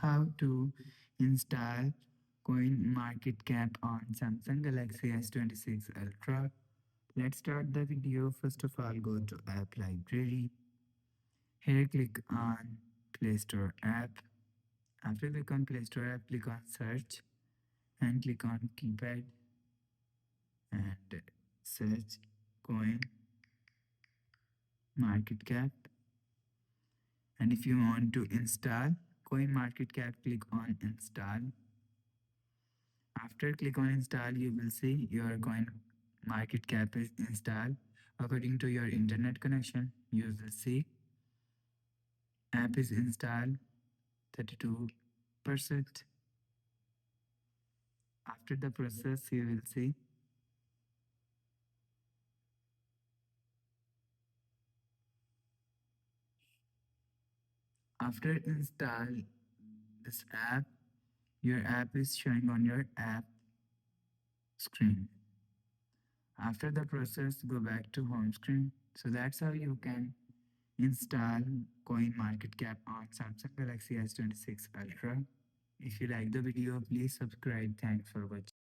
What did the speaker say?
how to install CoinMarketCap on Samsung Galaxy S26 Ultra. Let's start the video. First of all, go to App Library. Here, click on Play Store app. After click on Play Store app, click on Search and click on Keypad and search Coin Market Cap. And if you want to install CoinMarketCap, click on Install. After click on Install, you will see your CoinMarketCap is installed. According to your internet connection, you will see app is installed 32%. After the process, you will see after install this app, your app is showing on your app screen. After the process, go back to home screen. So that's how you can install CoinMarketCap on Samsung Galaxy S26 Ultra. If you like the video, please subscribe. Thanks for watching.